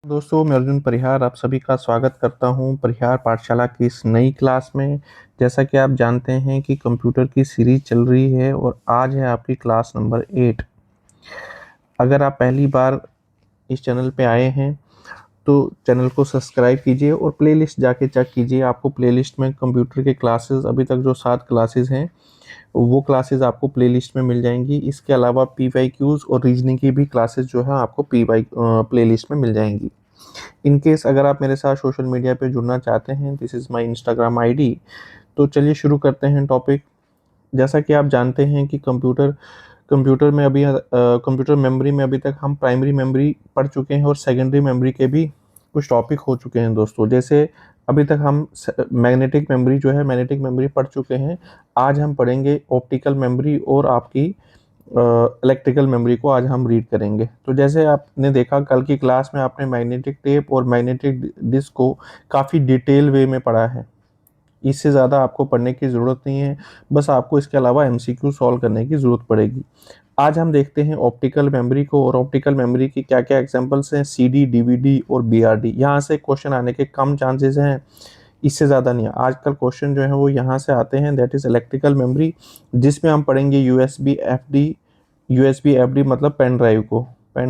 दोस्तों, मैं अर्जुन परिहार आप सभी का स्वागत करता हूं परिहार पाठशाला की इस नई क्लास में। जैसा कि आप जानते हैं कि कंप्यूटर की सीरीज चल रही है और आज है आपकी क्लास नंबर 8। अगर आप पहली बार इस चैनल पे आए हैं तो चैनल को सब्सक्राइब कीजिए और प्लेलिस्ट जाके चेक कीजिए। आपको प्लेलिस्ट में कंप्यूटर के क्लासेस अभी तक जो 7 क्लासेस हैं वो क्लासेस आपको प्लेलिस्ट में मिल जाएंगी। इसके अलावा PYQs और रीजनिंग की भी क्लासेस जो है आपको प्लेलिस्ट में मिल जाएंगी। इन केस अगर आप मेरे साथ सोशल मीडिया पे जुड़ना चाहते हैं, this is my Instagram ID. तो चलिए शुरू करते हैं टॉपिक। जैसा कि आप जानते हैं कि कंप्यूटर में अभी कंप्यूटर मेमोरी में अभी तक हम प्राइमरी मेमोरी पढ़ चुके हैं और सेकेंडरी मेमोरी के भी कुछ टॉपिक हो चुके हैं दोस्तों। जैसे अभी तक हम मैग्नेटिक मेमोरी पढ़ चुके हैं। आज हम पढ़ेंगे ऑप्टिकल मेमोरी और आपकी इलेक्ट्रिकल मेमोरी को आज हम रीड करेंगे। तो जैसे आपने देखा कल की क्लास में आपने मैग्नेटिक टेप और मैग्नेटिक डिस्क को काफ़ी डिटेल वे में पढ़ा है। इससे ज़्यादा आपको पढ़ने की ज़रूरत नहीं है, बस आपको इसके अलावा MCQ सॉल्व करने की ज़रूरत पड़ेगी। आज हम देखते हैं ऑप्टिकल मेमोरी को और ऑप्टिकल मेमोरी की क्या क्या एग्जांपल्स हैं। CD, DVD और BRD, यहाँ से क्वेश्चन आने के कम चांसेस हैं, इससे ज़्यादा नहीं है। आजकल क्वेश्चन जो है वो यहाँ से आते हैं, दैट इज़ इलेक्ट्रिकल मेमोरी, जिसमें हम पढ़ेंगे USB FD मतलब पेन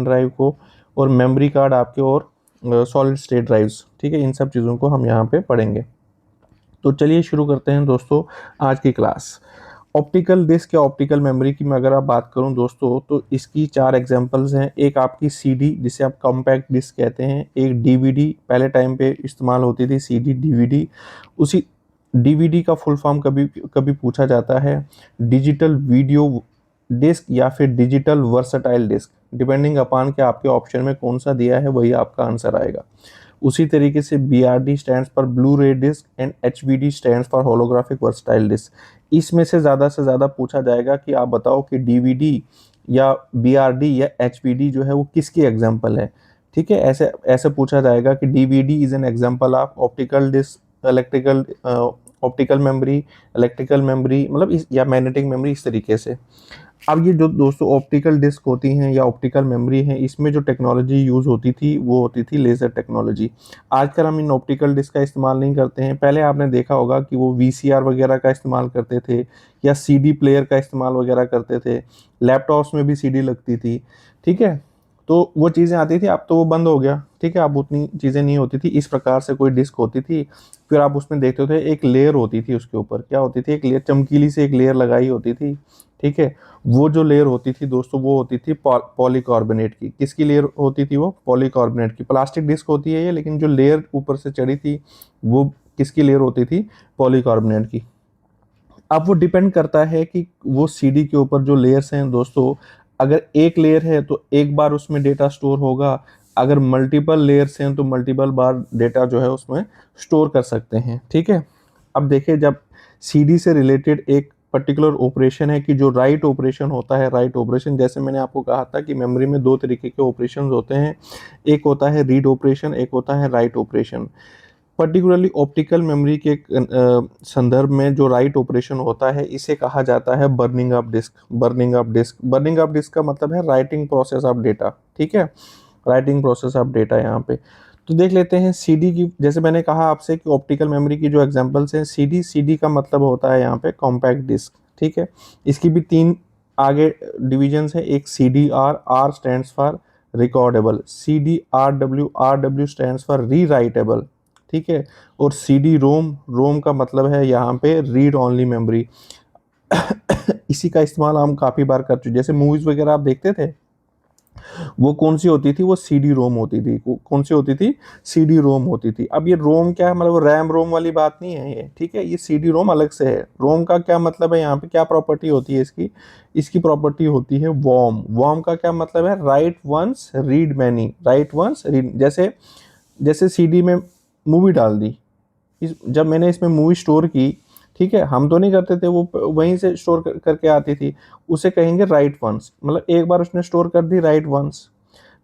ड्राइव को और मेमोरी कार्ड आपके और सॉलिड स्टेट ड्राइव्स। ठीक है, इन सब चीज़ों को हम यहाँ पे पढ़ेंगे। तो चलिए शुरू करते हैं दोस्तों आज की क्लास। ऑप्टिकल डिस्क या ऑप्टिकल मेमोरी की मैं अगर आप बात करूं दोस्तों तो इसकी 4 एग्जांपल्स हैं। एक आपकी CD जिसे आप कॉम्पैक्ट डिस्क कहते हैं, एक DVD पहले टाइम पे इस्तेमाल होती थी CD DVD। उसी DVD का फुल फॉर्म कभी कभी पूछा जाता है डिजिटल वीडियो डिस्क या फिर digital versatile disc, depending upon कि आपके ऑप्शन में कौन सा दिया है वही आपका आंसर आएगा। उसी तरीके से BRD stands for blu ray disc and HVD stands for holographic versatile disc. इसमें से ज़्यादा पूछा जाएगा कि आप बताओ कि DVD या BRD या HVD जो है वो किसकी एग्जांपल है। ठीक है, ऐसे ऐसे पूछा जाएगा कि DVD is an example of optical disc optical memory, electrical memory मतलब इस या मैग्नेटिक मेमोरी, इस तरीके से। अब ये जो दोस्तों ऑप्टिकल डिस्क होती हैं या ऑप्टिकल मेमोरी है, इसमें जो टेक्नोलॉजी यूज़ होती थी वो होती थी लेज़र टेक्नोलॉजी। आजकल हम इन ऑप्टिकल डिस्क का इस्तेमाल नहीं करते हैं। पहले आपने देखा होगा कि वो VCR वगैरह का इस्तेमाल करते थे या CD प्लेयर का इस्तेमाल वगैरह करते थे। लैपटॉप्स में भी CD लगती थी। ठीक है, तो वो चीज़ें आती थी, अब तो वो बंद हो गया। ठीक है, अब उतनी चीज़ें नहीं होती थी। इस प्रकार से कोई डिस्क होती थी, फिर आप उसमें देखते थे एक लेयर होती थी, उसके ऊपर क्या होती थी, एक लेयर चमकीली से एक लेयर लगाई होती थी। ठीक है, वो जो लेयर होती थी दोस्तों वो होती थी पॉलीकार्बोनेट की। किसकी लेयर होती थी वो? पॉलीकार्बोनेट की। प्लास्टिक डिस्क होती है ये, लेकिन जो लेयर ऊपर से चढ़ी थी वो किसकी लेयर होती थी? पॉलीकार्बोनेट की। अब वो डिपेंड करता है कि वो CD के ऊपर जो लेयर्स हैं दोस्तों, अगर एक लेयर है तो एक बार उसमें डेटा स्टोर होगा, अगर मल्टीपल लेयर्स हैं तो मल्टीपल बार डेटा जो है उसमें स्टोर कर सकते हैं। ठीक है, अब देखिए जब CD से रिलेटेड एक पर्टिकुलर ऑपरेशन है कि जो राइट ऑपरेशन होता है, राइट ऑपरेशन, जैसे मैंने आपको कहा था कि मेमोरी में 2 तरीके के ऑपरेशन होते हैं, एक होता है रीड ऑपरेशन, एक होता है write operation. Particularly optical memory के संदर्भ में जो राइट ऑपरेशन होता है इसे कहा जाता है burning of disc. Burning of disc का मतलब है राइटिंग प्रोसेस ऑफ डेटा। ठीक है, राइटिंग प्रोसेस ऑफ डेटा यहाँ पे। तो देख लेते हैं CD की। जैसे मैंने कहा आपसे कि ऑप्टिकल मेमोरी की जो एग्जांपल्स हैं, CD का मतलब होता है यहाँ पे कॉम्पैक्ट डिस्क। ठीक है, इसकी भी 3 आगे डिविजन्स है। एक CDR, R stands for recordable, RW stands for री राइटेबल। ठीक है, और रोम का मतलब है यहाँ पे रीड ओनली मेमोरी। इसी का इस्तेमाल हम काफ़ी बार कर चुके। जैसे मूवीज़ वगैरह आप देखते थे, वो कौन सी होती थी? वो CD रोम होती थी। कौन सी होती थी? CD रोम होती थी। अब ये रोम क्या है, मतलब रैम रोम वाली बात नहीं है ये। ठीक है, ये CD रोम अलग से है। रोम का क्या मतलब है, यहाँ पे क्या प्रॉपर्टी होती है इसकी? इसकी प्रॉपर्टी होती है वॉर्म का क्या मतलब है? Write once read many, write once read. जैसे जैसे CD में मूवी डाल दी, जब मैंने इसमें मूवी स्टोर की, ठीक है, हम तो नहीं करते थे, वो वहीं से स्टोर करके आती थी। उसे कहेंगे राइट वंस, मतलब एक बार उसने स्टोर कर दी राइट वंस,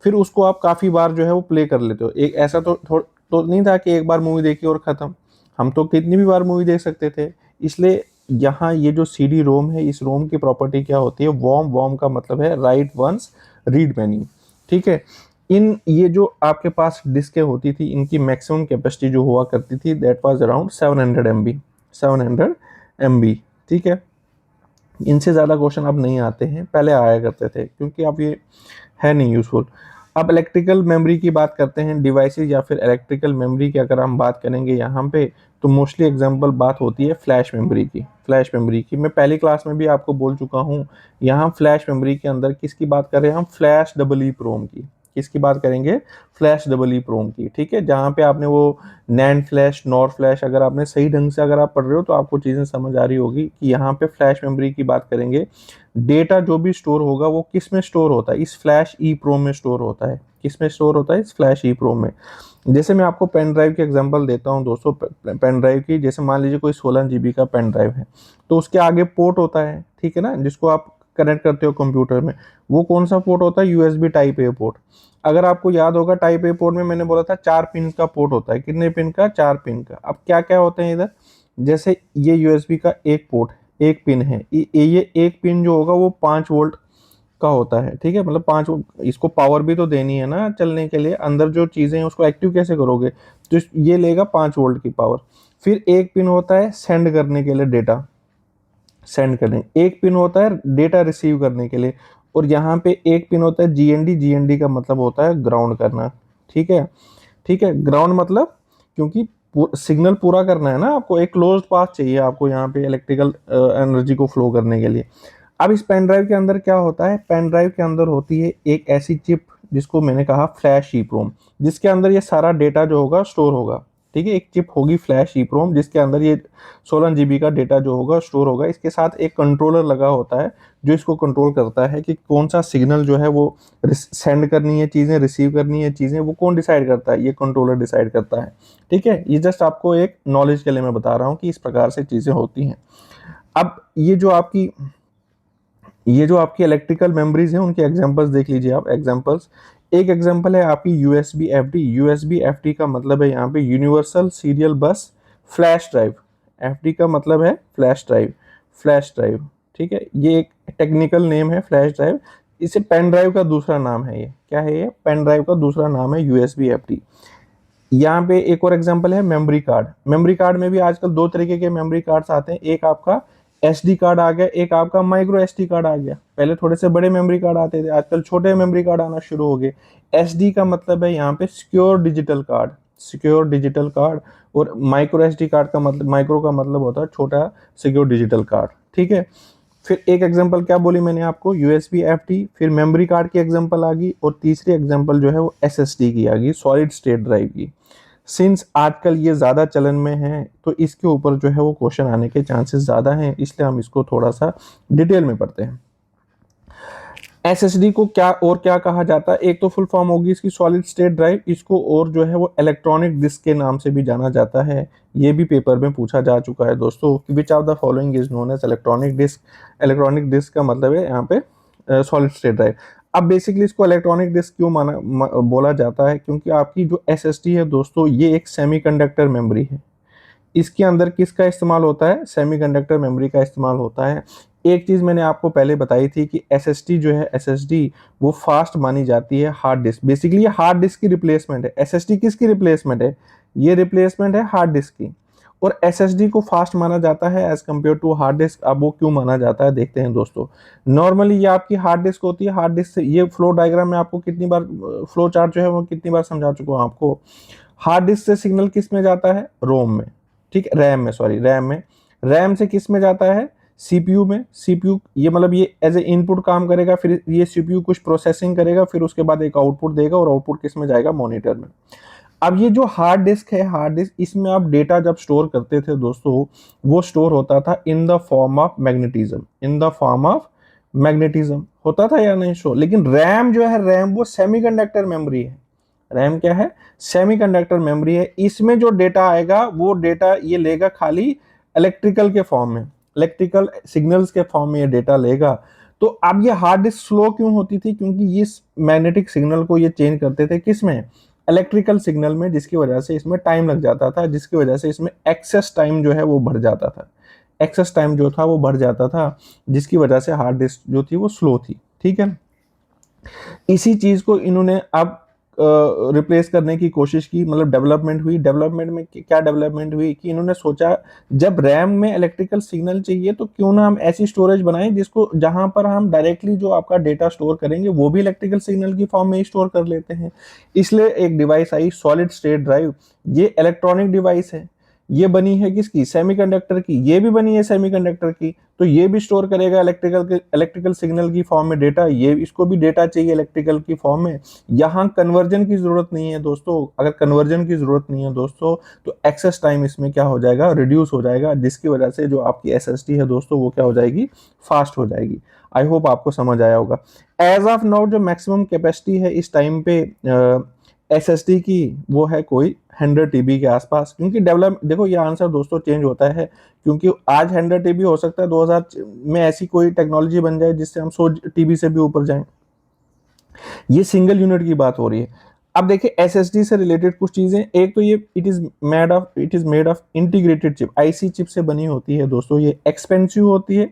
फिर उसको आप काफ़ी बार जो है वो प्ले कर लेते हो। एक ऐसा तो नहीं था कि एक बार मूवी देखी और ख़त्म। हम तो कितनी भी बार मूवी देख सकते थे। इसलिए यहाँ ये जो CD रोम है, इस रोम की प्रॉपर्टी क्या होती है? वॉर्म का मतलब है राइट वंस रीड मैनी। ठीक है, इन ये जो आपके पास डिस्कें होती थी, इनकी मैक्सिमम कैपेसिटी जो हुआ करती थी that was around 700 MB, 700 MB। ठीक है, इनसे ज़्यादा क्वेश्चन अब नहीं आते हैं, पहले आया करते थे क्योंकि अब ये है नहीं यूजफुल। अब इलेक्ट्रिकल मेमोरी की बात करते हैं, डिवाइसेस या फिर इलेक्ट्रिकल मेमोरी की अगर हम बात करेंगे यहाँ पे, तो मोस्टली एग्जांपल बात होती है फ्लैश मेमोरी की। फ्लैश मेमोरी की मैं पहली क्लास में भी आपको बोल चुका हूँ। यहाँ फ्लैश मेमोरी के अंदर किसकी बात कर रहे हैं हम? फ्लैश डबल ई प्रोम की। किसकी बात करेंगे? फ्लैश डबल ई प्रोम की। ठीक है, जहाँ पे आपने वो नैंड फ्लैश, नॉर फ्लैश, अगर आपने सही ढंग से अगर आप पढ़ रहे हो तो आपको चीज़ें समझ आ रही होगी कि यहाँ पे फ्लैश मेमोरी की बात करेंगे। डेटा जो भी स्टोर होगा वो किस में स्टोर होता है? इस फ्लैश ई प्रोम में स्टोर होता है। किस में स्टोर होता है? इस फ्लैश ई प्रोम में। जैसे मैं आपको पेन ड्राइव की एग्जांपल देता हूँ दोस्तों, पेन ड्राइव की, जैसे मान लीजिए कोई 16 GB का पेन ड्राइव है, तो उसके आगे पोर्ट होता है, ठीक है ना, जिसको आप कनेक्ट करते हो कंप्यूटर में। वो कौन सा पोर्ट होता है? USB type A port. अगर आपको याद होगा, टाइप ए पोर्ट में मैंने बोला था 4 पिन का पोर्ट होता है। कितने पिन का? 4 पिन का। अब क्या क्या होते हैं इधर? जैसे ये यूएसबी का एक पोर्ट, एक पिन है, ये एक पिन जो होगा वो 5 वोल्ट का होता है। ठीक है, मतलब 5, इसको पावर भी तो देनी है ना चलने के लिए, अंदर जो चीजें हैं उसको एक्टिव कैसे करोगे? तो ये लेगा 5 वोल्ट की पावर। फिर एक पिन होता है सेंड करने के लिए, डेटा सेंड करने। एक पिन होता है डेटा रिसीव करने के लिए। और यहाँ पे एक पिन होता है जीएनडी। जीएनडी का मतलब होता है ग्राउंड करना। ठीक है, ठीक है, ग्राउंड मतलब, क्योंकि सिग्नल पूरा करना है ना आपको, एक क्लोज्ड पाथ चाहिए आपको यहाँ पे इलेक्ट्रिकल एनर्जी को फ्लो करने के लिए। अब इस पेन ड्राइव के अंदर क्या होता है? पेन ड्राइव के अंदर होती है एक ऐसी चिप जिसको मैंने कहा फ्लैश ईप्रोम, जिसके अंदर ये सारा डेटा जो होगा स्टोर होगा। ठीक है, एक चिप होगी फ्लैश ईप्रोम जिसके अंदर ये 16 GB का डेटा जो होगा स्टोर होगा। इसके साथ एक कंट्रोलर लगा होता है जो इसको कंट्रोल करता है कि कौन सा सिग्नल जो है वो सेंड करनी है चीज़ें, रिसीव करनी है चीज़ें, वो कौन डिसाइड करता है? ये कंट्रोलर डिसाइड करता है। ठीक है, ये जस्ट आपको एक नॉलेज के लिए मैं बता रहा हूँ कि इस प्रकार से चीज़ें होती हैं। अब ये जो आपकी इलेक्ट्रिकल मेमोरीज हैं उनके एग्जांपल्स देख लीजिए आप। एग्जांपल्स, एक एग्जांपल है आपकी यूएसबी एफडी। यूएसबी एफडी का मतलब है यहाँ पे यूनिवर्सल सीरियल बस फ्लैश ड्राइव। एफडी का मतलब है फ्लैश ड्राइव, फ्लैश ड्राइव। ठीक है, ये एक टेक्निकल नेम है फ्लैश ड्राइव। इसे पेन ड्राइव का दूसरा नाम है। ये क्या है? ये पेन ड्राइव का दूसरा नाम है यूएसबी एफडी। यहाँ पे एक और एग्जांपल है मेमोरी कार्ड। मेमोरी कार्ड में भी आजकल दो तरीके के मेमोरी कार्ड्स आते हैं। एक आपका एसडी कार्ड आ गया, एक आपका माइक्रो एसडी कार्ड आ गया। पहले थोड़े से बड़े मेमोरी कार्ड आते थे, आजकल छोटे मेमोरी कार्ड आना शुरू हो गए। एसडी का मतलब है यहाँ पे secure digital card, secure digital card. और माइक्रो एसडी कार्ड का मतलब, माइक्रो का मतलब होता है छोटा सिक्योर डिजिटल कार्ड। ठीक है, फिर एक एग्जांपल क्या बोली मैंने आपको? USB FD. फिर मेमोरी कार्ड की एग्जांपल आ गई, और तीसरी एग्जांपल जो है वो एसएसडी की आ गई, सॉलिड स्टेट ड्राइव की। सिंस आजकल ये ज़्यादा चलन में है तो इसके ऊपर जो है वो क्वेश्चन आने के चांसेस ज़्यादा हैं, इसलिए हम इसको थोड़ा सा डिटेल में पढ़ते हैं। एसएसडी को क्या और क्या कहा जाता है? एक तो फुल फॉर्म होगी इसकी सॉलिड स्टेट ड्राइव, इसको और जो है वो इलेक्ट्रॉनिक डिस्क के नाम से भी जाना जाता है। ये भी पेपर में पूछा जा चुका है दोस्तों, which of the following is known as electronic disc. Electronic disc का मतलब है यहाँ पे सॉलिड स्टेट ड्राइव। अब बेसिकली इसको इलेक्ट्रॉनिक डिस्क क्यों बोला जाता है? क्योंकि आपकी जो एसएसडी है दोस्तों, ये एक सेमीकंडक्टर मेमोरी है। इसके अंदर किसका इस्तेमाल होता है? सेमीकंडक्टर मेमोरी का इस्तेमाल होता है। एक चीज़ मैंने आपको पहले बताई थी कि एसएसडी जो है, एसएसडी वो फास्ट मानी जाती है हार्ड डिस्क। बेसिकली ये हार्ड डिस्क की रिप्लेसमेंट है। एसएसडी किसकी रिप्लेसमेंट है? ये रिप्लेसमेंट है हार्ड डिस्क की। और एसएसडी को फास्ट माना जाता है as compare to hard disk. अब वो क्यों माना जाता है देखते हैं दोस्तों। नॉर्मली ये आपकी हार्ड डिस्क होती है। हार्ड डिस्क से ये फ्लो डायग्राम में आपको कितनी बार, फ्लो चार्ट जो है वो कितनी बार समझा चुका हूँ आपको। हार्ड डिस्क से सिग्नल किस में जाता है? रोम में। ठीक है, रैम में, सॉरी रैम में। रैम से किस में जाता है? सीपीयू में। सीपीयू ये मतलब ये एज ए इनपुट काम करेगा, फिर ये सीपीयू कुछ प्रोसेसिंग करेगा, फिर उसके बाद एक आउटपुट देगा, और आउटपुट किस में जाएगा? मॉनिटर में। अब ये जो हार्ड डिस्क है, हार्ड डिस्क, इसमें आप डेटा जब स्टोर करते थे दोस्तों, वो स्टोर होता था in the form of magnetism. In the form of magnetism होता था या नहीं स्टोर? लेकिन रैम जो है, रैम वो सेमीकंडक्टर मेमोरी है। रैम क्या है? सेमीकंडक्टर मेमोरी है। इसमें जो डेटा आएगा वो डेटा ये लेगा खाली इलेक्ट्रिकल के फॉर्म में, इलेक्ट्रिकल सिग्नल्स के फॉर्म में ये डेटा लेगा। तो अब ये हार्ड डिस्क स्लो क्यों होती थी? क्योंकि इस मैग्नेटिक सिग्नल को ये चेंज करते थे किस में? इलेक्ट्रिकल सिग्नल में, जिसकी वजह से इसमें टाइम लग जाता था, जिसकी वजह से इसमें एक्सेस टाइम जो है वो बढ़ जाता था। एक्सेस टाइम जो था वो बढ़ जाता था, जिसकी वजह से हार्ड डिस्क जो थी वो स्लो थी। ठीक है, इसी चीज को इन्होंने अब रिप्लेस करने की कोशिश की, मतलब डेवलपमेंट हुई। डेवलपमेंट में क्या डेवलपमेंट हुई कि इन्होंने सोचा जब रैम में इलेक्ट्रिकल सिग्नल चाहिए तो क्यों ना हम ऐसी स्टोरेज बनाएं जिसको जहां पर हम डायरेक्टली जो आपका डेटा स्टोर करेंगे वो भी इलेक्ट्रिकल सिग्नल की फॉर्म में ही स्टोर कर लेते हैं। इसलिए एक डिवाइस आई सॉलिड स्टेट ड्राइव। ये इलेक्ट्रॉनिक डिवाइस है, ये बनी है किसकी, सेमीकंडक्टर की। ये भी बनी है सेमीकंडक्टर की, तो ये भी स्टोर करेगा इलेक्ट्रिकल सिग्नल की फॉर्म में डेटा। ये इसको भी डेटा चाहिए इलेक्ट्रिकल की फॉर्म में। यहाँ कन्वर्जन की जरूरत नहीं है दोस्तों। अगर कन्वर्जन की जरूरत नहीं है दोस्तों तो एक्सेस टाइम इसमें क्या हो जाएगा, रिड्यूस हो जाएगा, जिसकी वजह से जो आपकी एसएसडी है दोस्तों वो क्या हो जाएगी, फास्ट हो जाएगी। आई होप आपको समझ आया होगा। एज ऑफ नाउ जो मैक्सिमम कैपेसिटी है इस टाइम पे एसएसडी की वो है कोई 100 टीबी के आसपास। क्योंकि डेवलप देखो ये आंसर दोस्तों चेंज होता है, क्योंकि आज 100 टीबी हो सकता है 2000 में ऐसी कोई टेक्नोलॉजी बन जाए जिससे हम 100 टीबी से भी ऊपर जाएं। ये सिंगल यूनिट की बात हो रही है। अब देखिए एसएसडी से रिलेटेड कुछ चीजें, एक तो ये it is made of integrated chip, IC chip से बनी होती है दोस्तों। ये एक्सपेंसिव होती है,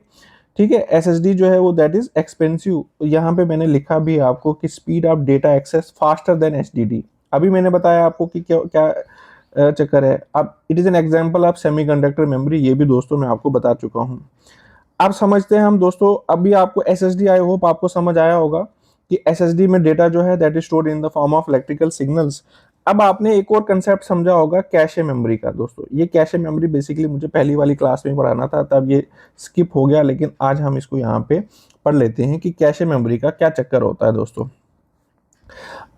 ठीक है। एसएसडी जो है वो दैट इज एक्सपेंसिव। यहाँ पे मैंने लिखा भी आपको कि speed of data access faster than HDD. अभी मैंने बताया आपको कि क्या क्या चक्कर है। अब it is an example of semiconductor memory, ये भी दोस्तों मैं आपको बता चुका हूँ। अब समझते हैं हम दोस्तों, अभी आपको एसएसडी आई होप आपको समझ आया होगा कि एसएसडी में डेटा जो है that is stored in the form of electrical signals. अब आपने एक और कंसेप्ट समझा होगा कैशे मेमोरी का दोस्तों। ये कैशे मेमोरी बेसिकली मुझे पहली वाली क्लास में पढ़ाना था, तब ये स्किप हो गया, लेकिन आज हम इसको यहाँ पे पढ़ लेते हैं कि कैशे मेमोरी का क्या चक्कर होता है दोस्तों।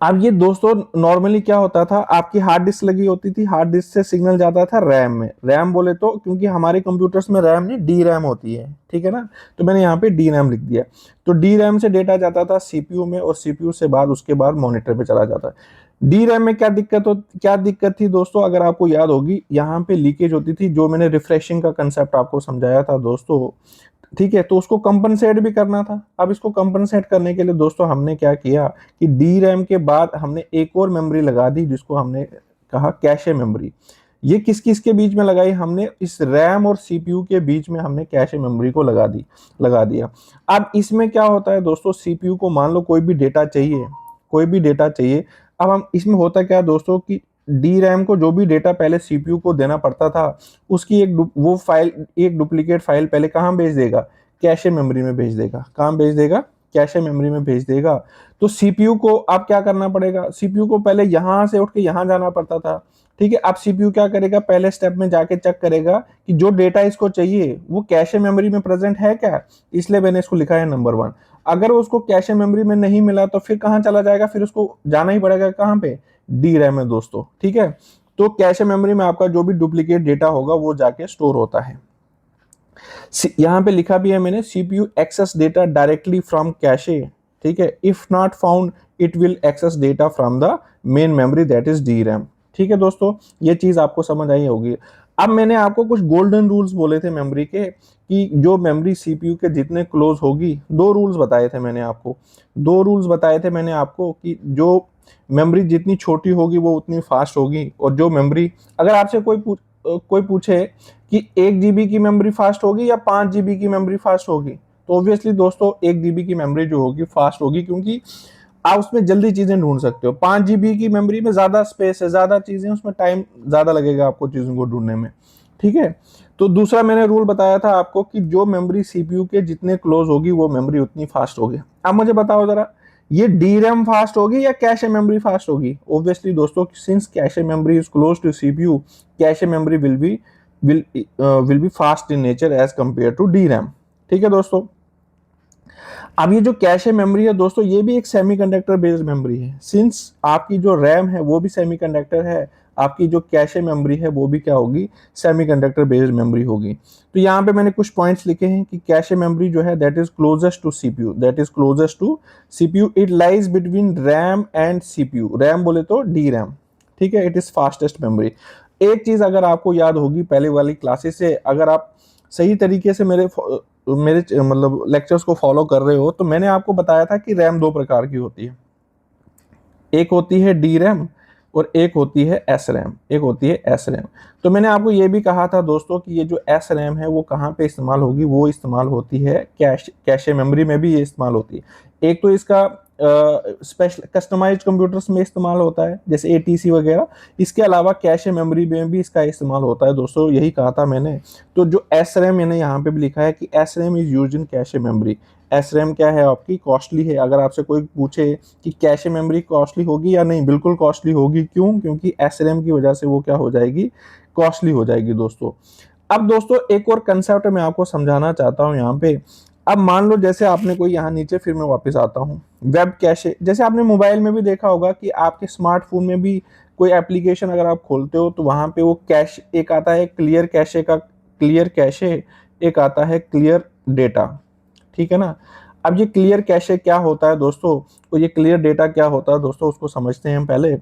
अब ये दोस्तों नॉर्मली क्या होता था, आपकी हार्ड डिस्क लगी होती थी, हार्ड डिस्क से सिग्नल जाता था रैम में। रैम बोले तो क्योंकि हमारे कंप्यूटर्स में रैम नहीं डी रैम होती है, ठीक है ना, तो मैंने यहाँ पे डी रैम लिख दिया। तो डी रैम से डेटा जाता था सीपीयू में, और सीपीयू से बाद उसके बाद मॉनिटर पे चला जाता है। डी रैम में क्या दिक्कत थी दोस्तों, अगर आपको याद होगी, यहाँ पे लीकेज होती थी, जो मैंने रिफ्रेशिंग का कंसेप्ट आपको समझाया था दोस्तों, ठीक है। तो उसको कंपनसेट भी करना था। अब इसको कंपनसेट करने के लिए दोस्तों हमने क्या किया कि डी रैम के बाद हमने एक और मेमोरी लगा दी, जिसको हमने कहा कैशे मेमोरी। ये किस किस के बीच में लगाई हमने, इस रैम और सीपीयू के बीच में हमने कैशे मेमोरी को लगा दिया। अब इसमें क्या होता है दोस्तों, सीपीयू को मान लो कोई भी डेटा चाहिए। अब हम इसमें होता क्या दोस्तों कि डी रैम को जो भी डेटा पहले सीपीयू को देना पड़ता था, उसकी एक डुप्लीकेट फाइल पहले कहाँ भेज देगा, कैशे मेमोरी में भेज देगा। कहाँ भेज देगा, कैशे मेमोरी में भेज देगा। तो सीपीयू को अब क्या करना पड़ेगा, सीपीयू को पहले यहां से उठ के यहां जाना पड़ता था, ठीक है। अब सीपीयू क्या करेगा, पहले स्टेप में जाके चेक करेगा कि जो डेटा इसको चाहिए वो कैशे मेमोरी में प्रेजेंट है क्या, इसलिए मैंने इसको लिखा है नंबर 1। अगर उसको कैशे मेमोरी में नहीं मिला तो फिर कहाँ चला जाएगा, फिर उसको जाना ही पड़ेगा कहाँ पे, डी रैम में दोस्तों, ठीक है। तो कैशे मेमोरी में आपका जो भी डुप्लीकेट डेटा होगा वो जाके स्टोर होता है। यहां पे लिखा भी है मैंने, CPU access data directly from cache, ठीक है। If not found it will access data from the main memory that is D RAM, ठीक है दोस्तों। ये चीज आपको समझ आई होगी। अब मैंने आपको कुछ गोल्डन रूल्स बोले थे मेमोरी के, कि जो मेमोरी सीपीयू के जितने क्लोज होगी, दो रूल्स बताए थे मैंने आपको कि जो मेमोरी जितनी छोटी होगी वो उतनी फास्ट होगी, और जो मेमोरी, अगर आपसे कोई पूछे कि 1 जीबी की मेमोरी फास्ट होगी या 5 जीबी की मेमोरी फास्ट होगी, तो ऑब्वियसली दोस्तों 1 जीबी की मेमोरी जो होगी फास्ट होगी, क्योंकि आप उसमें जल्दी चीजें ढूंढ सकते हो। 5 जीबी की मेमोरी में ज्यादा स्पेस है, ज्यादा चीजें, उसमें टाइम ज्यादा लगेगा आपको चीजों को ढूंढने में, ठीक है। तो दूसरा मैंने रूल बताया था आपको कि जो मेमोरी सीपीयू के जितने क्लोज होगी वो मेमोरी उतनी फास्ट होगी। अब मुझे बताओ जरा, ये डी रैम फास्ट होगी या कैशे मेमोरी फास्ट होगी? ऑब्वियसली दोस्तों, since cache memory is close to CPU, cache memory will be fast in nature as compare to D RAM, ठीक है दोस्तों। अब ये जो कैशे मेमोरी है दोस्तों, ये भी एक सेमीकंडक्टर बेस्ड मेमोरी है। सिंस आपकी जो रैम है वो भी सेमीकंडक्टर है, आपकी जो कैशे मेमोरी है वो भी क्या होगी, सेमीकंडक्टर बेस्ड मेमोरी होगी। तो यहाँ पे मैंने कुछ पॉइंट्स लिखे हैं कि कैशे मेमोरी जो है that is closest to CPU, it lies between RAM and CPU. RAM बोले तो डी रैम, ठीक है। It is fastest memory. एक चीज अगर आपको याद होगी पहले वाली क्लासेस से, अगर आप सही तरीके से मेरे मतलब लेक्चर्स को फॉलो कर रहे हो, तो मैंने आपको बताया था कि रैम दो प्रकार की होती है, एक होती है डी रैम और एक होती है एस रैम। तो मैंने आपको ये भी कहा था दोस्तों कि ये जो एस रैम है वो कहाँ पे इस्तेमाल होगी, वो इस्तेमाल होती है कैशे मेमोरी में भी ये इस्तेमाल होती है। एक तो इसका स्पेशल कस्टमाइज्ड कंप्यूटर्स में इस्तेमाल होता है, जैसे एटीसी वगैरह। इसके अलावा कैशे मेमोरी में भी इसका इस्तेमाल होता है दोस्तों, यही कहा था मैंने। तो जो एस रैम मैंने यहाँ पे भी लिखा है कि S RAM is use in cache memory. S RAM क्या है आपकी, कॉस्टली है। अगर आपसे कोई पूछे कि कैशे मेमोरी कॉस्टली होगी या नहीं, बिल्कुल कॉस्टली होगी। क्यों? क्योंकि एस रैम की वजह से वो क्या हो जाएगी, कॉस्टली हो जाएगी दोस्तों। अब दोस्तों एक और कंसेप्ट मैं आपको समझाना चाहता हूँ यहाँ पे। अब मान लो जैसे आपने कोई यहाँ नीचे, फिर मैं वापस आता हूँ, वेब कैशे। जैसे आपने मोबाइल में भी देखा होगा कि आपके स्मार्टफोन में भी कोई एप्लीकेशन अगर आप खोलते हो तो वहाँ पे वो कैश एक आता है क्लियर कैशे का, क्लियर कैशे, एक आता है क्लियर डेटा, ठीक है ना। अब ये क्लियर कैशे क्या होता है दोस्तों, तो ये क्लियर डेटा क्या होता है दोस्तों, उसको समझते हैं हम पहले।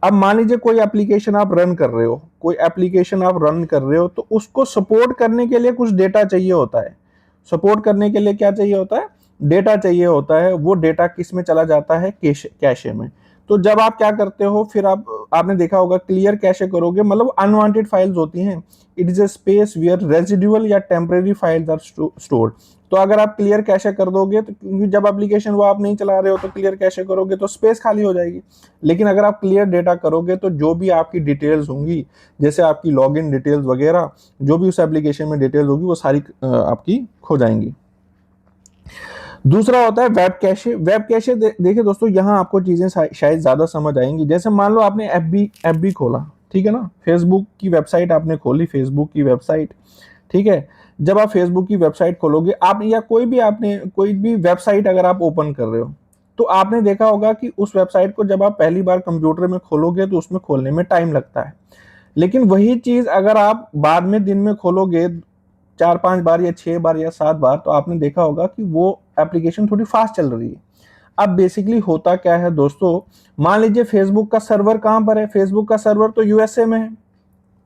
अब मान लीजिए कोई एप्लीकेशन आप रन कर रहे हो, कोई एप्लीकेशन आप रन कर रहे हो, तो उसको सपोर्ट करने के लिए कुछ डेटा चाहिए होता है। सपोर्ट करने के लिए क्या चाहिए होता है, डेटा चाहिए होता है। वो डेटा किस में चला जाता है, कैशे में। तो जब आप क्या करते हो, फिर आपने देखा होगा क्लियर कैशे करोगे, मतलब अनवांटेड फाइल्स होती हैं। It is a space where residual या टेम्परेरी फाइल्स आर स्टोर्ड। तो अगर आप क्लियर कैशे कर दोगे तो, क्योंकि जब एप्लीकेशन वो आप नहीं चला रहे हो, तो क्लियर कैशे करोगे तो स्पेस खाली हो जाएगी। लेकिन अगर आप क्लियर डेटा करोगे तो जो भी आपकी डिटेल्स होंगी, जैसे आपकी लॉगिन डिटेल्स वगैरह, जो भी उस एप्लीकेशन में डिटेल्स होगी, वो सारी आपकी खो जाएंगी। दूसरा होता है वेब कैशे। वेब कैशे देखिए दोस्तों, यहाँ आपको चीजें शायद ज्यादा समझ आएंगी। जैसे मान लो आपने एफ बी खोला, ठीक है ना, फेसबुक की वेबसाइट आपने खोली, फेसबुक की वेबसाइट, ठीक है। जब आप फेसबुक की वेबसाइट खोलोगे आप, या कोई भी वेबसाइट अगर आप ओपन कर रहे हो, तो आपने देखा होगा कि उस वेबसाइट को जब आप पहली बार कंप्यूटर में खोलोगे तो उसमें खोलने में टाइम लगता है। लेकिन वही चीज अगर आप बाद में दिन में खोलोगे 4-5 बार या 6 बार या 7 बार, तो आपने देखा होगा कि वो एप्लीकेशन थोड़ी फास्ट चल रही है। अब बेसिकली होता क्या है दोस्तों, मान लीजिए फेसबुक का सर्वर कहां पर है, फेसबुक का सर्वर तो यूएसए में है,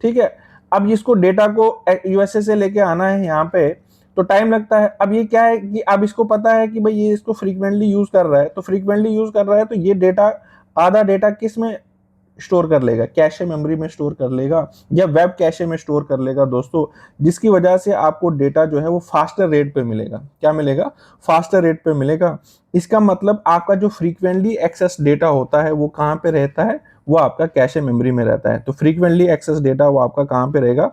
ठीक है। अब इसको डेटा को यूएसए से लेके आना है यहाँ पे, तो टाइम लगता है। अब ये क्या है कि अब इसको पता है कि भाई ये इसको फ्रीक्वेंटली यूज कर रहा है, तो फ्रीक्वेंटली यूज कर रहा है, तो ये डेटा, आधा डेटा किस में स्टोर कर लेगा, कैशे मेमोरी में स्टोर कर लेगा, या वेब कैशे में स्टोर कर लेगा दोस्तों। जिसकी वजह से आपको डेटा जो है वो फास्टर रेट पे मिलेगा। क्या मिलेगा, फास्टर रेट पे मिलेगा। इसका मतलब आपका जो फ्रीक्वेंटली एक्सेस डेटा होता है वो कहाँ पे रहता है, वो आपका कैशे मेमोरी में रहता है। तो फ्रीक्वेंटली एक्सेस डेटा वो आपका कहाँ पे रहेगा,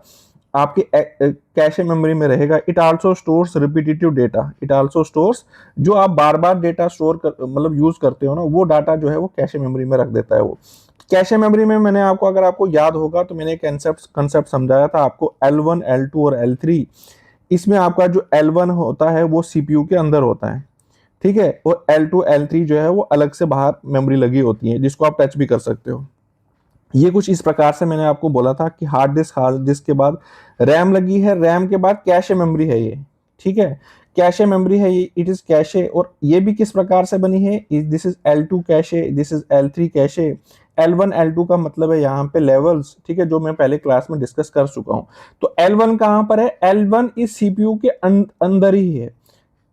आपके कैशे मेमोरी में रहेगा। It also stores repetitive data, it also stores, जो आप बार बार डेटा स्टोर कर, मतलब यूज करते हो ना, वो डाटा जो है वो कैशे मेमोरी में रख देता है वो। कैशे मेमोरी में मैंने आपको, अगर आपको याद होगा तो मैंने कंसेप्ट समझाया था आपको, L1 L2 और L3। इसमें आपका जो L1 होता है वो सीपीयू के अंदर होता है, ठीक है, और L2 L3 जो है वो अलग से बाहर मेमोरी लगी होती है, जिसको आप टच भी कर सकते हो। ये कुछ इस प्रकार से मैंने आपको बोला था कि हार्ड डिस्क के बाद रैम लगी है, रैम के बाद कैशे मेमोरी है ये, ठीक है। कैशे मेमोरी है ये, इट इज कैशे। और ये भी किस प्रकार से बनी है, this is L2 cache, this is L3 cache. L1 L2 का मतलब है यहाँ पे लेवल्स, ठीक है, जो मैं पहले क्लास में डिस्कस कर चुका हूँ। तो L1 कहाँ पर है, L1 इस सीपीयू के अंदर ही है,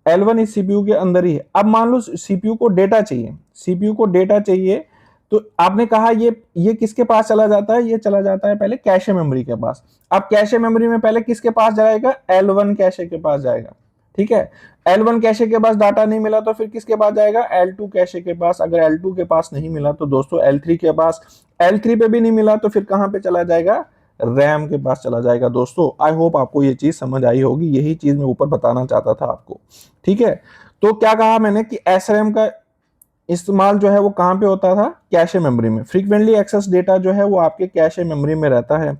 L1 इस सीपीयू के अंदर ही है। अब मान लो सीपीयू को डेटा चाहिए, सीपीयू को डेटा चाहिए, तो आपने कहा ये किसके पास चला जाता है, ये चला जाता है पहले कैशे मेमोरी के पास। अब कैशे मेमोरी में पहले किसके पास जाएगा, L1 कैशे के पास जाएगा, ठीक है। L1 कैशे के पास डाटा नहीं मिला तो फिर किसके पास जाएगा, L2 कैशे के पास। अगर L2 के पास नहीं मिला तो दोस्तों L3 के पास। L3 पे भी नहीं मिला तो फिर कहां पे चला जाएगा, रैम के पास चला जाएगा दोस्तों। आई होप आपको ये चीज समझ आई होगी, यही चीज मैं ऊपर बताना चाहता था आपको, ठीक है। तो क्या कहा मैंने कि एस रैम का इस्तेमाल जो है वो कहां पे होता था, कैशे मेमोरी में। फ्रीक्वेंटली एक्सेस डेटा जो है वो आपके कैशे मेमोरी में रहता है।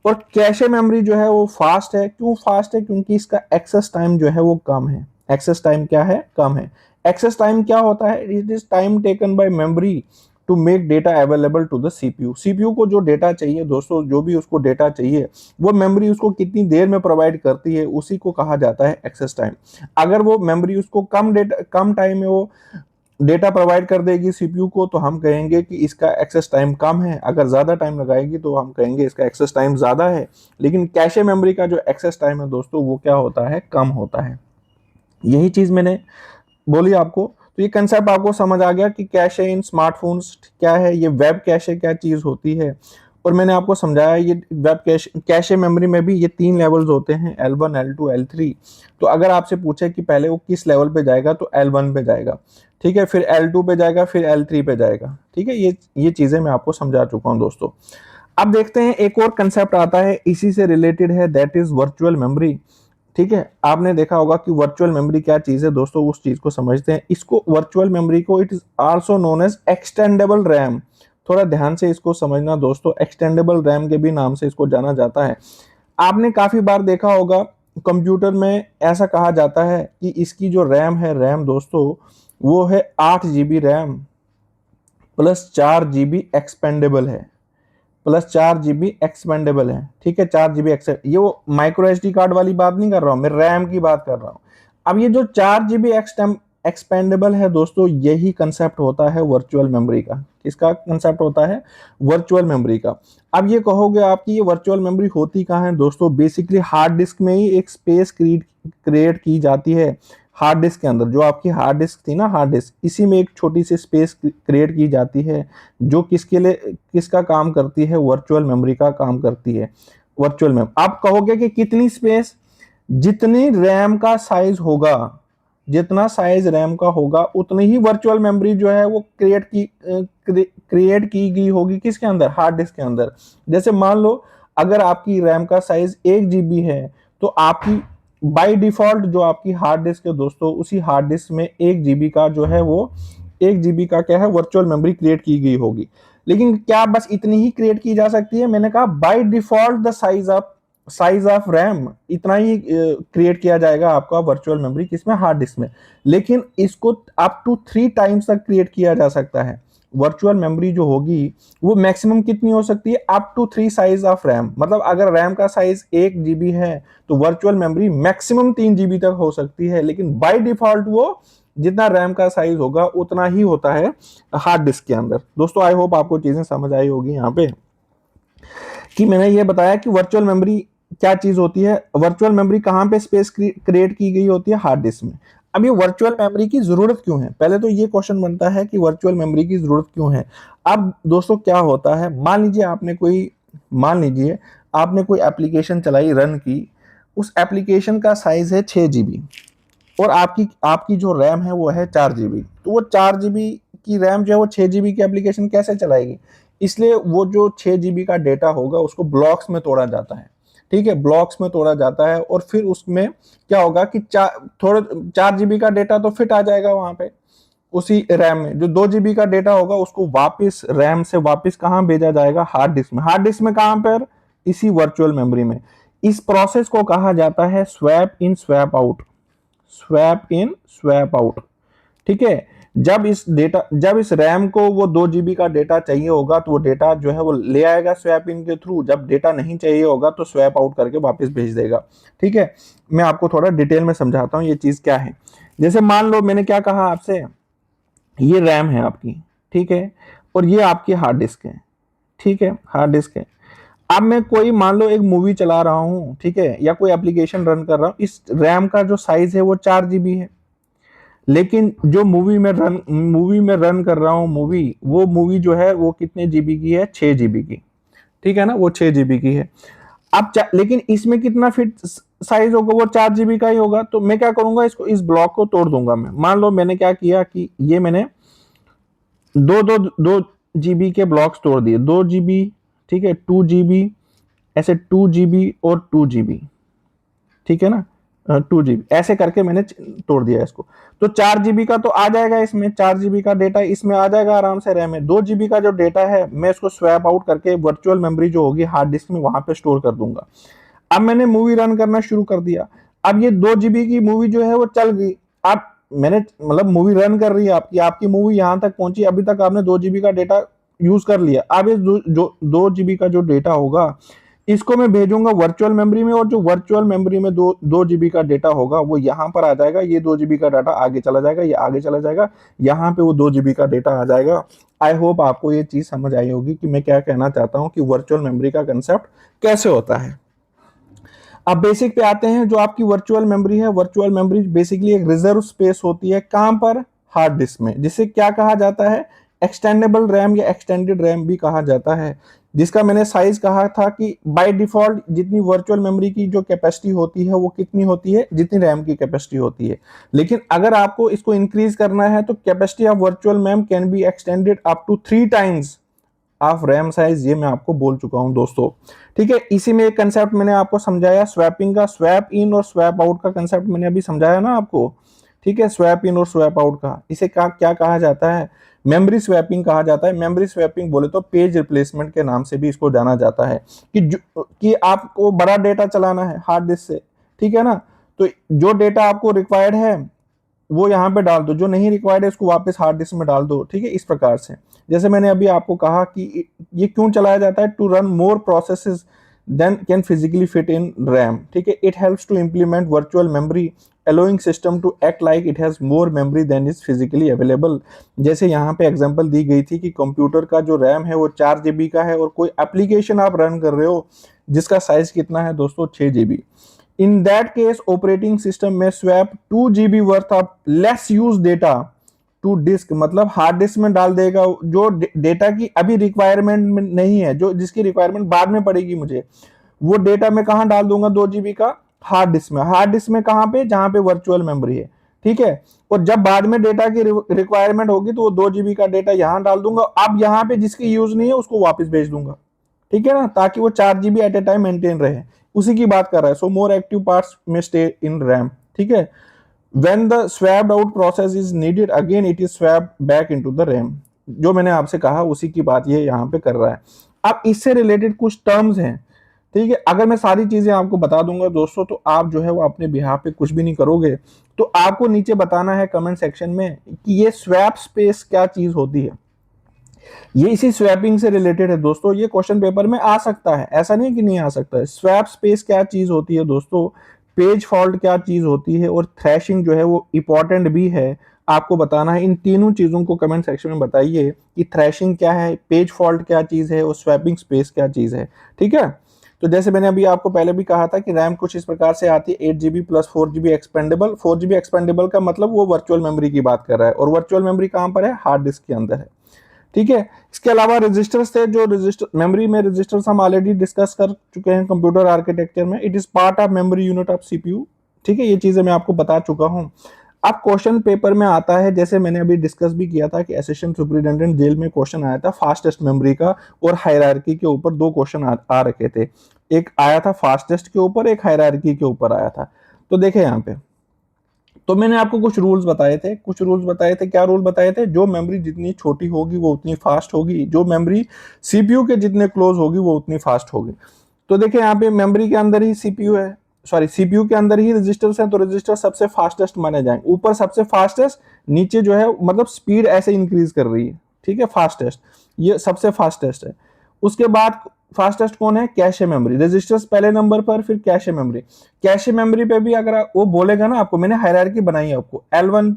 और कैशे मेमोरी जो है वो फास्ट है। क्यों फास्ट है, क्योंकि इसका एक्सेस टाइम जो है वो कम है। एक्सेस टाइम क्या है, कम है। एक्सेस टाइम क्या होता है, it is time taken by memory to make data available to the CPU. CPU को जो डेटा चाहिए दोस्तों, जो भी उसको डेटा चाहिए, वो मेमोरी उसको कितनी देर में प्रोवाइड करती है, उसी को कहा जाता है एक्सेस टाइम। अगर वो मेमोरी उसको कम टाइम में वो डेटा प्रोवाइड कर देगी सीपीयू को, तो हम कहेंगे कि इसका एक्सेस टाइम कम है। अगर ज्यादा टाइम लगाएगी तो हम कहेंगे इसका एक्सेस टाइम ज्यादा है। लेकिन कैशे मेमोरी का जो एक्सेस टाइम है दोस्तों, वो क्या होता है, कम होता है। यही चीज मैंने बोली आपको। तो ये कंसेप्ट आपको समझ आ गया कि कैशे इन स्मार्टफोन्स क्या है, ये वेब कैशे क्या चीज होती है, और मैंने आपको समझाया ये वेब कैशे मेमोरी में भी ये 3 लेवल्स होते हैं, L1, L2, L3। तो अगर आपसे पूछे कि पहले वो किस लेवल पे जाएगा तो L1 पे जाएगा, ठीक है, फिर L2 पे जाएगा, फिर L3 पे जाएगा, ठीक है। ये चीजें मैं आपको समझा चुका हूं दोस्तों। अब देखते हैं एक और कंसेप्ट आता है, इसी से रिलेटेड है, दैट इज वर्चुअल मेमोरी। ठीक है, आपने देखा होगा कि वर्चुअल मेमोरी क्या चीज है दोस्तों, उस चीज को समझते हैं। इसको वर्चुअल मेमोरी को it is also known as extendable RAM. थोड़ा ध्यान से इसको समझना दोस्तों, एक्सटेंडेबल रैम के भी नाम से इसको जाना जाता है। आपने काफी बार देखा होगा कंप्यूटर में ऐसा कहा जाता है कि इसकी जो रैम है, रैम दोस्तों वो है 8 GB RAM plus 4 GB expendable है, प्लस 4 GB एक्सपेंडेबल है, ठीक है। 4 GB एक्सपेंड, ये वो माइक्रो एसडी कार्ड वाली बात नहीं कर रहा हूं मैं, रैम की बात कर रहा हूं। अब ये जो 4 GB एक्सपेंडेबल है दोस्तों, यही कंसेप्ट होता है वर्चुअल मेमोरी का। किसका कंसेप्ट होता है? वर्चुअल मेमोरी का। अब ये कहोगे आप कि ये वर्चुअल मेमोरी होती कहाँ है दोस्तों? बेसिकली हार्ड डिस्क में ही एक स्पेस क्रिएट की जाती है। हार्ड डिस्क के अंदर, जो आपकी हार्ड डिस्क थी ना, हार्ड डिस्क, इसी में एक छोटी सी स्पेस क्रिएट की जाती है, जो किसके लिए, किसका काम करती है? वर्चुअल मेमोरी का काम करती है। वर्चुअल मेमोरी, आप कहोगे कि कितनी स्पेस? जितनी रैम का साइज होगा, जितना साइज रैम का होगा उतनी ही वर्चुअल मेमोरी जो है वो क्रिएट की गई होगी। किसके अंदर? हार्ड डिस्क के अंदर। जैसे मान लो अगर आपकी रैम का साइज 1 GB है, तो आपकी बाय डिफॉल्ट जो आपकी हार्ड डिस्क है दोस्तों, उसी हार्ड डिस्क में 1 GB का जो है वो 1 GB का क्या है, वर्चुअल मेमोरी क्रिएट की गई होगी। लेकिन क्या बस इतनी ही क्रिएट की जा सकती है? मैंने कहा by default the size of RAM इतना ही क्रिएट किया जाएगा आपका वर्चुअल मेमोरी, किसमें? हार्ड डिस्क में। लेकिन इसको अप टू 3 टाइम्स तक क्रिएट किया जा सकता है। वर्चुअल मेमोरी जो होगी वो मैक्सिमम कितनी हो सकती है? Up to 3 size of RAM. मतलब अगर रैम का साइज 1 GB है तो वर्चुअल मेमोरी मैक्सिमम 3 GB तक हो सकती है। लेकिन बाय डिफॉल्ट वो जितना रैम का साइज होगा उतना ही होता है हार्ड डिस्क के अंदर। दोस्तों आई होप आपको चीजें समझ आई होगी यहाँ पे, कि मैंने ये बताया कि वर्चुअल मेमोरी क्या चीज होती है। वर्चुअल मेमोरी कहां पे स्पेस क्रिएट की गई होती है? हार्ड डिस्क में। अब ये वर्चुअल मेमोरी की जरूरत क्यों है? पहले तो ये क्वेश्चन बनता है कि वर्चुअल मेमोरी की जरूरत क्यों है। अब दोस्तों क्या होता है, मान लीजिए आपने कोई एप्लीकेशन चलाई, रन की, उस एप्लीकेशन का साइज है 6 GB और आपकी आपकी जो रैम है वो है 4 GB। तो वो 4 GB की रैम जो है वो 6 GB की एप्लीकेशन कैसे चलाएगी? इसलिए वो जो 6 GB का डेटा होगा उसको ब्लॉक्स में तोड़ा जाता है, ठीक है, ब्लॉक्स में तोड़ा जाता है। और फिर उसमें क्या होगा कि 4 GB का डेटा तो फिट आ जाएगा वहां पे उसी रैम में। जो 2 GB का डेटा होगा उसको वापस रैम से वापस कहां भेजा जाएगा? हार्ड डिस्क में। हार्ड डिस्क में कहां पर? इसी वर्चुअल मेमोरी में। इस प्रोसेस को कहा जाता है swap in swap out. Swap in swap out, ठीक है। जब इस रैम को वो 2 GB का डेटा चाहिए होगा तो वो डेटा जो है वो ले आएगा स्वैप इन के थ्रू। जब डेटा नहीं चाहिए होगा तो स्वैप आउट करके वापस भेज देगा, ठीक है। मैं आपको थोड़ा डिटेल में समझाता हूं ये चीज क्या है। जैसे मान लो मैंने क्या कहा आपसे, ये रैम है आपकी, ठीक है, और ये आपकी हार्ड डिस्क है, ठीक है, हार्ड डिस्क है। अब मैं कोई मान लो एक मूवी चला रहा हूं, ठीक है, या कोई एप्लीकेशन रन कर रहा हूं, इस रैम का जो साइज है वो 4 GB है। लेकिन जो मूवी में रन कर रहा हूँ, वो मूवी जो है वो कितने जीबी की है? 6 GB की, ठीक है ना, वो 6 GB की है। अब लेकिन इसमें कितना फिट साइज होगा? वो 4 GB का ही होगा। तो मैं क्या करूंगा, इसको, इस ब्लॉक को तोड़ दूंगा मैं। मान लो मैंने क्या किया कि ये मैंने 2 GB के ब्लॉक्स तोड़ दिए, 2 GB, ठीक है, 2 GB, ऐसे 2 GB और 2 GB, ठीक है ना, 2 GB ऐसे करके मैंने तोड़ दिया इसको। तो 4 GB का तो आ जाएगा, इसमें 4 GB का डेटा इसमें आ जाएगा आराम से रैम में। 2 GB का जो डेटा है मैं इसको स्वैप आउट करके वर्चुअल मेमोरी जो होगी हार्ड डिस्क में वहां पे स्टोर कर दूंगा। अब मैंने मूवी रन करना शुरू कर दिया। अब ये 2 GB की मूवी जो है वो चल गई। अब मैंने, मतलब मूवी रन कर रही है आपकी आपकी मूवी यहां तक पहुंची, अभी तक आपने 2 GB का डेटा यूज कर लिया। अब इस 2 GB का जो डेटा होगा इसको मैं भेजूंगा वर्चुअल मेमोरी में, और जो वर्चुअल मेमोरी में 2 GB का डेटा होगा वो यहाँ पर आ जाएगा। ये 2 GB का डाटा आगे चला जाएगा, ये आगे चला जाएगा, यहाँ पे वो 2 GB का डेटा आ जाएगा। आई होप आपको ये चीज समझ आई होगी कि मैं क्या कहना चाहता हूँ कि वर्चुअल मेमोरी का कंसेप्ट कैसे होता है। अब बेसिक पे आते हैं। जो आपकी वर्चुअल मेमोरी है, वर्चुअल मेमोरी बेसिकली एक रिजर्व स्पेस होती है। कहां पर? हार्ड डिस्क में, जिसे क्या कहा जाता है? एक्सटेंडेबल रैम या एक्सटेंडेड रैम भी कहा जाता है। जिसका मैंने साइज कहा था कि बाय डिफॉल्ट जितनी वर्चुअल मेमोरी की जो कैपेसिटी होती है वो कितनी होती है, जितनी रैम की कैपेसिटी होती है। लेकिन अगर आपको इसको इंक्रीज करना है तो capacity of virtual mem can be extended up to 3 times of RAM size, ये मैं आपको बोल चुका हूं दोस्तों। ठीक है, इसी में एक कंसेप्ट मैंने आपको समझाया स्वैपिंग का, स्वैप इन और स्वैप आउट का कंसेप्ट मैंने अभी समझाया ना आपको। ठीक है, स्वैप इन और स्वैप आउट का, इसे क्या कहा जाता है, मेमोरी स्वैपिंग कहा जाता है। मेमोरी स्वैपिंग बोले तो पेज रिप्लेसमेंट के नाम से भी इसको जाना जाता है कि आपको बड़ा डेटा चलाना है हार्ड डिस्क से, ठीक है ना, तो जो डेटा आपको रिक्वायर्ड है वो यहाँ पे डाल दो, जो नहीं रिक्वायर्ड है उसको वापस हार्ड डिस्क में डाल दो। ठीक है, इस प्रकार से जैसे मैंने अभी आपको कहा कि ये क्यों चलाया जाता है, to run more processes than can physically fit in RAM. ठीक है, it helps to implement virtual memory allowing system to act like it has more memory than is physically available। जैसे यहाँ पे एग्जांपल दी गई थी कि कंप्यूटर का जो रैम है वो 4 GB का है और कोई एप्लीकेशन आप रन कर रहे हो जिसका साइज कितना है दोस्तों, 6 GB। In that case operating system में swap 2 GB worth of less use data to disk, मतलब हार्ड डिस्क में डाल देगा जो डेटा की अभी रिक्वायरमेंट नहीं है, जो जिसकी रिक्वायरमेंट बाद में पड़ेगी मुझे, वो डेटा मैं कहां डाल दूंगा, 2 GB का हार्ड डिस्क में। हार्ड डिस्क में कहां पे, जहां पे वर्चुअल मेमोरी है। ठीक है, और जब बाद में डेटा की रिक्वायरमेंट होगी तो वो 2 GB का डेटा यहां डाल दूंगा, अब यहां पे जिसकी यूज नहीं है उसको वापस भेज दूंगा। ठीक है ना, ताकि वो 4 GB at a time maintain रहे, उसी की बात कर रहा है। सो मोर एक्टिव पार्ट्स में स्टे इन रैम। ठीक है, when the swapped out process is needed again it is swapped back into the RAM। जो मैंने आपसे कहा उसी की बात ये यहाँ पे कर रहा है। अब इससे रिलेटेड कुछ टर्म्स हैं। ठीक है, अगर मैं सारी चीजें आपको बता दूंगा दोस्तों तो आप जो है वो अपने बिहाफ पे कुछ भी नहीं करोगे, तो आपको नीचे बताना है कमेंट सेक्शन में कि ये स्वैप स्पेस क्या चीज होती है। ये इसी स्वैपिंग से रिलेटेड है दोस्तों, ये क्वेश्चन पेपर में आ सकता है, ऐसा नहीं कि नहीं आ सकता है। स्वैप स्पेस क्या चीज होती है दोस्तों, पेज फॉल्ट क्या चीज होती है, और थ्रैशिंग जो है वो इंपॉर्टेंट भी है, आपको बताना है। इन तीनों चीजों को कमेंट सेक्शन में बताइए कि थ्रैशिंग क्या है, पेज फॉल्ट क्या चीज है और स्वैपिंग स्पेस क्या चीज है। ठीक है, तो जैसे मैंने अभी आपको पहले भी कहा था कि रैम कुछ इस प्रकार से आती है, 8 GB प्लस 4 GB एक्सपेंडेबल। 4 GB एक्सपेंडेबल का मतलब वो वर्चुअल मेमोरी की बात कर रहा है, और वर्चुअल मेमोरी कहां पर है, हार्ड डिस्क के अंदर है। ठीक है, इसके अलावा रजिस्टर्स थे, जो रजिस्टर मेमोरी में रजिस्टर्स हम ऑलरेडी डिस्कस कर चुके हैं कंप्यूटर आर्किटेक्चर में। It is part of memory unit of CPU. ठीक है, ये चीजें मैं आपको बता चुका हूं। अब क्वेश्चन पेपर में आता है, जैसे मैंने अभी डिस्कस भी किया था कि असिस्टेंट सुपरिटेंडेंट जेल में क्वेश्चन आया था फास्टेस्ट मेमोरी का, और हायरार्की के ऊपर दो क्वेश्चन आ रखे थे। एक आया था फास्टेस्ट के ऊपर, एक हायरार्की के ऊपर आया था। तो देखे यहाँ पे, तो मैंने आपको कुछ रूल्स बताए थे, क्या रूल बताए थे, जो मेमोरी जितनी छोटी होगी वो उतनी फास्ट होगी, जो मेमोरी सीपीयू के जितने क्लोज होगी वो उतनी फास्ट होगी। तो देखिए यहाँ पे मेमोरी के अंदर ही सीपीयू है, सॉरी सीपीयू के अंदर ही रजिस्टर्स हैं, तो रजिस्टर सबसे फास्टेस्ट माने जाएंगे। ऊपर सबसे फास्टेस्ट, नीचे जो है मतलब स्पीड ऐसे इंक्रीज कर रही है। ठीक है, फास्टेस्ट, ये सबसे फास्टेस्ट है। उसके बाद फास्टेस्ट कौन है, कैशे मेमोरी। रजिस्टर्स पहले नंबर पर, फिर कैशे मेमोरी। कैशे मेमोरी पे भी अगर वो बोलेगा ना आपको, मैंने हायरार्की बनाई है आपको, L1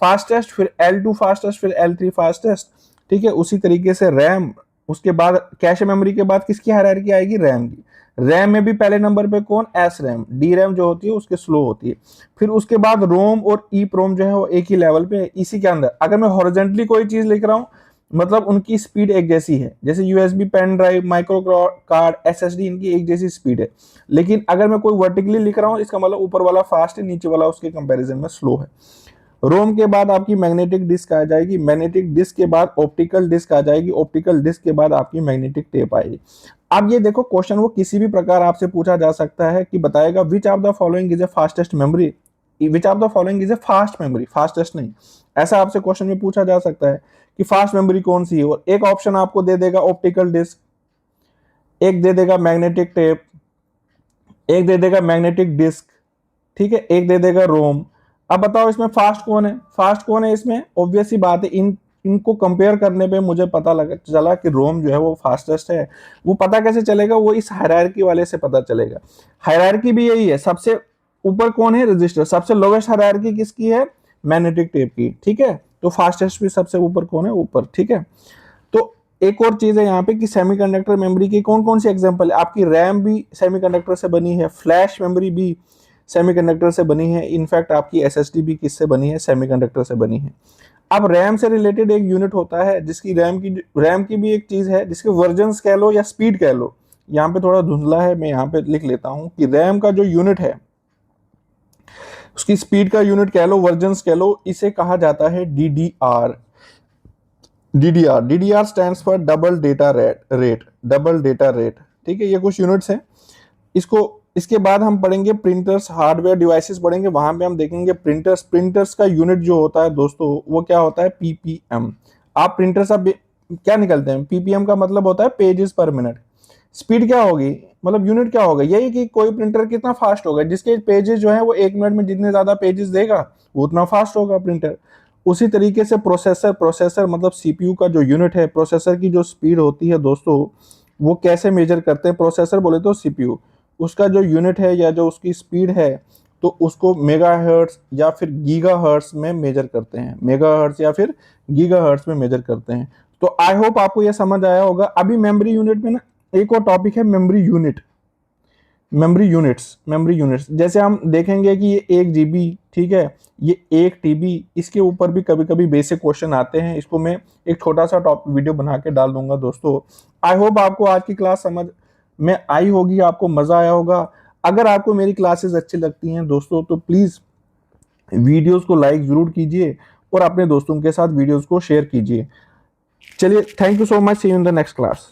फास्टेस्ट, फिर L2 फास्टेस्ट, फिर L3 फास्टेस्ट। ठीक है, उसी तरीके से रैम, उसके बाद कैशे मेमोरी के बाद किसकी हायरार्की आएगी, रैम की। रैम में भी पहले नंबर पे कौन, एस रैम। डी रैम जो होती है उसके स्लो होती है। फिर उसके बाद रोम और ई प्रोम जो है वो एक ही लेवल पे है। इसी के अंदर अगर मैं हॉरिजॉन्टली कोई चीज लिख रहा हूं, मतलब उनकी स्पीड एक जैसी है, जैसे USB pen drive, micro card, SSD, इनकी एक जैसी स्पीड है। लेकिन अगर मैं कोई वर्टिकली लिख रहा हूं, इसका मतलब ऊपर वाला फास्ट है, नीचे वाला उसके कंपैरिजन में स्लो है। रोम के बाद आपकी मैग्नेटिक डिस्क आ जाएगी, मैग्नेटिक डिस्क के बाद ऑप्टिकल डिस्क आ जाएगी, ऑप्टिकल डिस्क के बाद आपकी मैग्नेटिक टेप आएगी। अब ये देखो, क्वेश्चन वो किसी भी प्रकार आपसे पूछा जा सकता है कि बताएगा विच of the following is a fastest memory, which of the following is a fast memory, fastest नहीं, ऐसा आपसे क्वेश्चन में पूछा जा सकता है कि फास्ट मेमोरी कौन सी है। और एक ऑप्शन आपको दे देगा ऑप्टिकल डिस्क, एक दे देगा मैग्नेटिक टेप, एक दे देगा मैग्नेटिक डिस्क। ठीक है, एक दे देगा रोम। अब बताओ इसमें फास्ट कौन है, फास्ट कौन है इसमें, ऑब्वियस ही बात है, इनको कंपेयर करने पे मुझे पता लगा चला कि रोम जो है वो फास्टेस्ट है। वो पता कैसे चलेगा, वो इस हायरार्की वाले से पता चलेगा। हायरार्की भी यही है, सबसे ऊपर कौन है, रजिस्टर। सबसे लोवेस्ट हायरार्की किसकी है, मैग्नेटिक टेप की। ठीक है, तो फास्टेस्ट भी सबसे ऊपर कौन है, ऊपर। ठीक है, तो एक और चीज है यहाँ पे कि सेमीकंडक्टर मेमोरी की कौन कौन सी एग्जांपल है, आपकी रैम भी सेमीकंडक्टर से बनी है, फ्लैश मेमोरी भी सेमीकंडक्टर से बनी है, इनफैक्ट आपकी एसएसडी भी किससे बनी है, सेमीकंडक्टर से बनी है। अब रैम से रिलेटेड एक यूनिट होता है जिसकी रैम की भी एक चीज है जिसके वर्जन्स कह लो या स्पीड कह लो। यहाँ पे थोड़ा धुंधला है, मैं यहाँ पे लिख लेता हूँ कि रैम का जो यूनिट है उसकी स्पीड का यूनिट कह लो, वर्जन्स कह लो, इसे कहा जाता है DDR. DDR stands for double data rate. ठीक है, ये कुछ यूनिट्स हैं। इसको इसके बाद हम पढ़ेंगे प्रिंटर्स, हार्डवेयर डिवाइसेस पढ़ेंगे, वहां पे हम देखेंगे प्रिंटर्स का यूनिट जो होता है दोस्तों वो क्या होता है, पीपीएम। आप प्रिंटर्स अब क्या निकलते हैं, पीपीएम का मतलब होता है पेजेस पर मिनट। स्पीड क्या होगी, मतलब यूनिट क्या होगा, यही कि कोई प्रिंटर कितना फास्ट होगा, जिसके पेजेस जो है वो 1 मिनट में जितने ज्यादा पेजेस देगा वो उतना फास्ट होगा प्रिंटर। उसी तरीके से प्रोसेसर मतलब सीपीयू का जो यूनिट है, प्रोसेसर की जो स्पीड होती है दोस्तों, वो कैसे मेजर करते हैं, प्रोसेसर बोले तो सीपीयू, उसका जो यूनिट है या जो उसकी स्पीड है तो उसको मेगाहर्ट्ज या फिर गीगाहर्ट्ज में मेजर करते हैं, मेगाहर्ट्ज या फिर गीगाहर्ट्ज में मेजर करते हैं। तो आई होप आपको यह समझ आया होगा। अभी मेमोरी यूनिट में ना एक और टॉपिक है मेमोरी यूनिट्स जैसे हम देखेंगे कि ये 1 GB, ठीक है, ये 1 TB, इसके ऊपर भी कभी कभी बेसिक क्वेश्चन आते हैं। इसको मैं एक छोटा सा टॉप वीडियो बना के डाल दूंगा दोस्तों। आई होप आपको आज की क्लास समझ में आई होगी, आपको मजा आया होगा। अगर आपको मेरी क्लासेस अच्छी लगती हैं दोस्तों तो प्लीज वीडियोस को लाइक जरूर कीजिए और अपने दोस्तों के साथ वीडियोस को शेयर कीजिए। चलिए, thank you so much, see you in the next class.